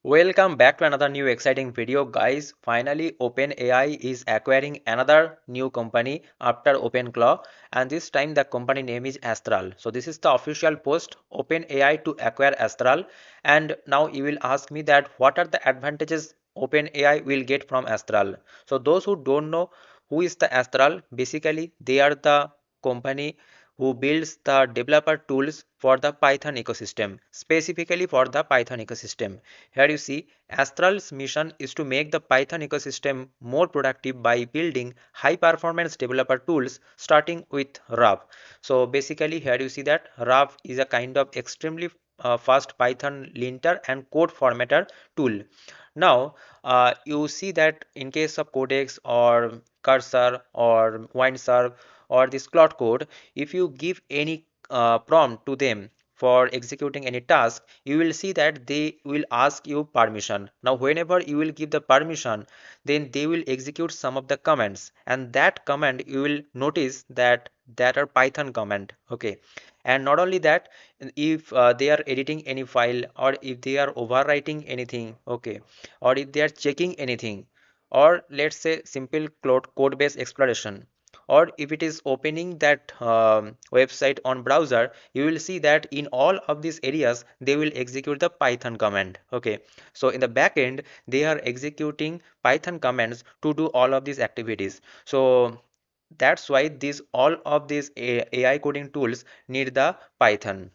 Welcome back to another new exciting video, guys. Finally, OpenAI is acquiring another new company after OpenClaw, and this time the company name is Astral. So this is the official post, OpenAI to acquire Astral. And now you will ask me that what are the advantages OpenAI will get from Astral. So those who don't know who is the Astral, basically they are the company who builds the developer tools for the Python ecosystem, specifically for the Python ecosystem. Here you see, Astral's mission is to make the Python ecosystem more productive by building high performance developer tools starting with RAV. So basically here you see that RAV is a kind of extremely fast Python linter and code formatter tool. Now you see that in case of Codex or Cursor or Windsurf or this Cloud Code, if you give any prompt to them for executing any task, you will see that they will ask you permission. Now whenever you will give the permission, then they will execute some of the commands, and that command you will notice that are Python command. Okay, and not only that, if they are editing any file, or if they are overwriting anything, okay, or if they are checking anything, or let's say simple code based exploration, or if it is opening that website on browser, you will see that in all of these areas they will execute the Python command. Okay, so in the back end they are executing Python commands to do all of these activities. So that's why these all of these AI coding tools need the Python,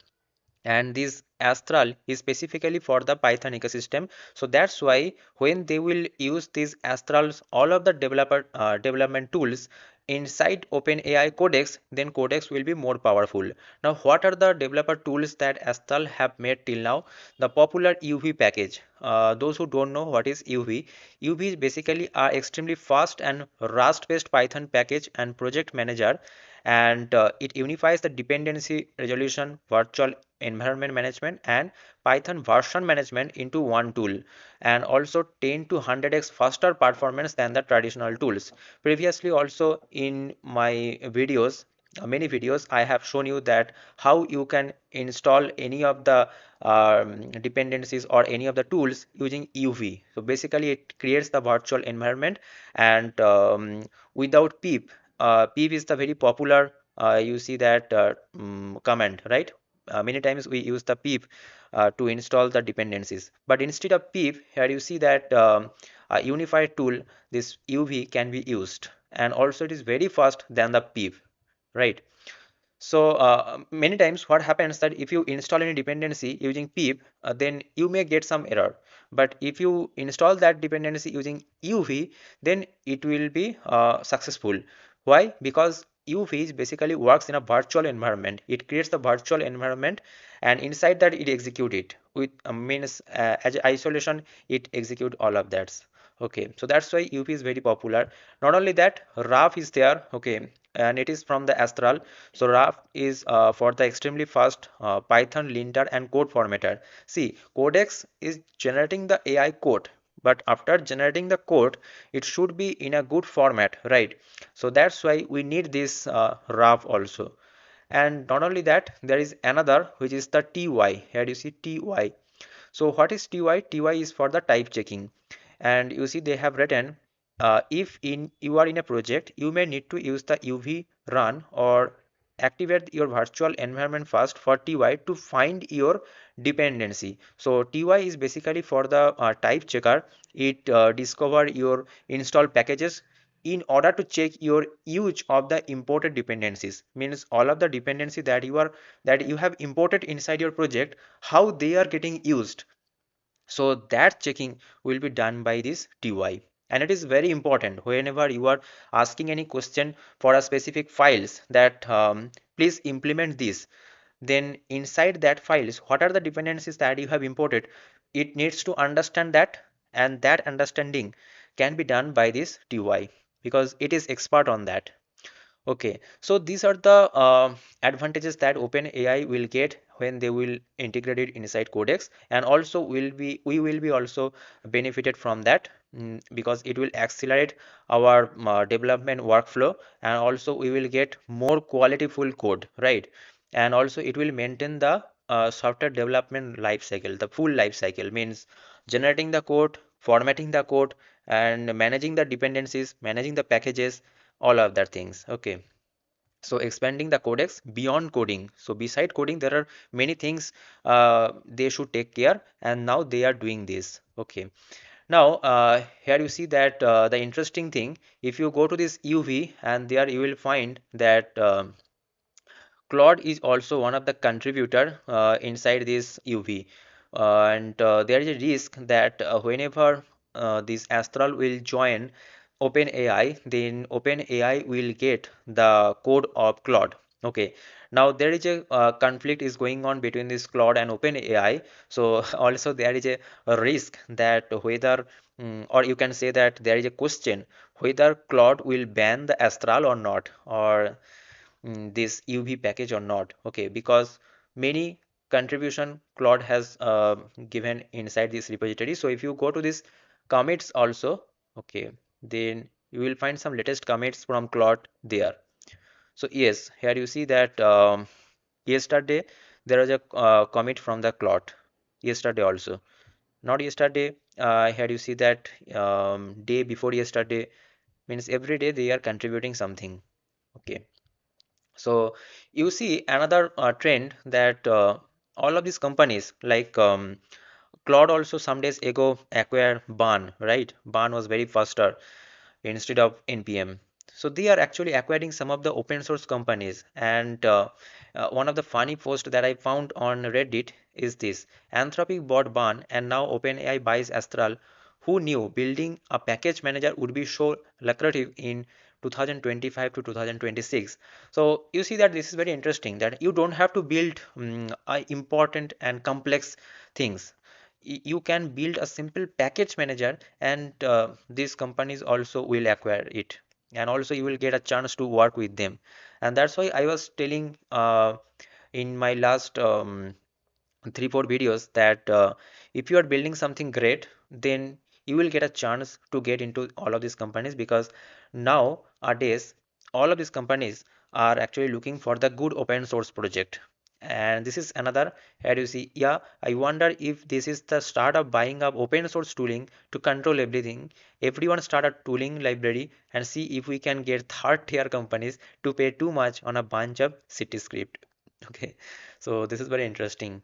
and this Astral is specifically for the Python ecosystem. So that's why when they will use these Astrals, all of the development tools inside OpenAI Codex, then Codex will be more powerful. Now what are the developer tools that Astral have made till now? The popular UV package. Those who don't know what is UV, UV is basically a extremely fast and Rust based Python package and project manager, and it unifies the dependency resolution, virtual environment management, and Python version management into one tool, and also 10 to 100x faster performance than the traditional tools. Previously also in my videos, many videos, I have shown you that how you can install any of the dependencies or any of the tools using UV. So basically it creates the virtual environment, and without pip. Pip is the very popular, you see that command, right? Many times we use the pip to install the dependencies, but instead of pip, here you see that a unified tool, this UV, can be used, and also it is very fast than the pip, right? So many times what happens that if you install any dependency using pip, then you may get some error, but if you install that dependency using UV, then it will be successful. Why? Because UV is basically works in a virtual environment. It creates the virtual environment, and inside that it execute it with means as isolation, it execute all of that. Okay, so that's why UV is very popular. Not only that, RAF is there. Okay, and it is from the Astral. So RAF is for the extremely fast Python linter and code formatter. See, Codex is generating the AI code, but after generating the code, it should be in a good format, right? So that's why we need this RAF also. And not only that, there is another which is the TY. Here you see TY. So what is TY? TY is for the type checking, and you see they have written, if in you are in a project, you may need to use the UV run or activate your virtual environment first for TY to find your dependency. So TY is basically for the type checker. It discover your install packages in order to check your use of the imported dependencies, means all of the dependency that you have imported inside your project, how they are getting used. So that checking will be done by this TY, and it is very important whenever you are asking any question for a specific files that please implement this, then inside that files what are the dependencies that you have imported, it needs to understand that, and that understanding can be done by this TY because it is expert on that. Okay, so these are the advantages that OpenAI will get when they will integrate it inside Codex, and also we will be also benefited from that, because it will accelerate our development workflow, and also we will get more qualityful code, right? And also it will maintain the software development life cycle, the full life cycle, means generating the code, formatting the code, and managing the dependencies, managing the packages, all of that things. Okay. So expanding the codex beyond coding. So beside coding, there are many things they should take care, and now they are doing this. Okay. Now here you see that the interesting thing, if you go to this UV, and there you will find that Claude is also one of the contributor inside this UV, and there is a risk that whenever this Astral will join OpenAI, then OpenAI will get the code of Claude. Okay, now there is a conflict is going on between this Claude and OpenAI. So also there is a risk that whether or you can say that there is a question whether Claude will ban the Astral or not, or this UV package or not. Okay, because many contribution Claude has given inside this repository. So if you go to this commits also, okay, then you will find some latest commits from Claude there. So yes, here you see that yesterday there was a commit from the Claude. Yesterday also, not yesterday. Here you see that day before yesterday, means every day they are contributing something. Okay. So you see another trend that all of these companies like Claude also some days ago acquired Ban, right? Ban was very faster instead of NPM. So they are actually acquiring some of the open source companies. And one of the funny posts that I found on Reddit is this: Anthropic bought Ban and now OpenAI buys Astral. Who knew building a package manager would be so lucrative in 2025 to 2026? So you see that this is very interesting that you don't have to build important and complex things. You can build a simple package manager, and these companies also will acquire it, and also you will get a chance to work with them. And that's why I was telling in my last 3 4 videos that if you are building something great, then you will get a chance to get into all of these companies, because nowadays all of these companies are actually looking for the good open source project. And this is another, here you see, yeah, I wonder if this is the start of buying up open source tooling to control everything. Everyone start a tooling library and see if we can get third tier companies to pay too much on a bunch of city script. Okay, so this is very interesting.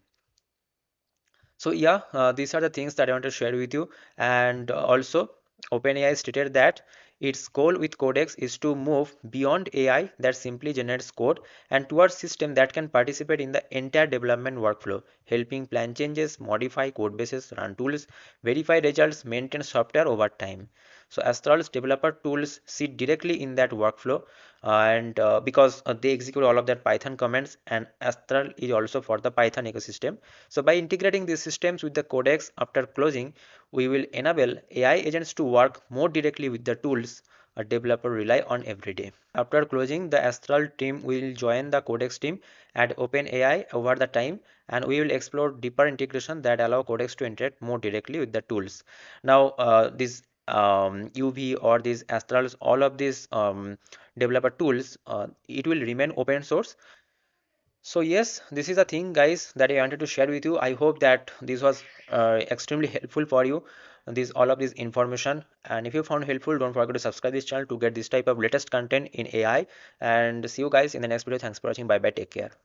So yeah, these are the things that I want to share with you. And also, OpenAI stated that its goal with Codex is to move beyond AI that simply generates code and towards system that can participate in the entire development workflow, helping plan changes, modify code bases, run tools, verify results, maintain software over time. So Astral's developer tools sit directly in that workflow, and because they execute all of that Python commands, and Astral is also for the Python ecosystem. So by integrating these systems with the Codex after closing, we will enable AI agents to work more directly with the tools a developer rely on every day. After closing, the Astral team will join the Codex team at OpenAI over the time, and we will explore deeper integration that allow Codex to interact more directly with the tools. Now, this UV or these Astrals, all of these developer tools, it will remain open source. So yes, this is a thing, guys, that I wanted to share with you. I hope that this was extremely helpful for you, this all of this information. And if you found helpful, don't forget to subscribe this channel to get this type of latest content in AI. And see you guys in the next video. Thanks for watching. Bye bye. Take care.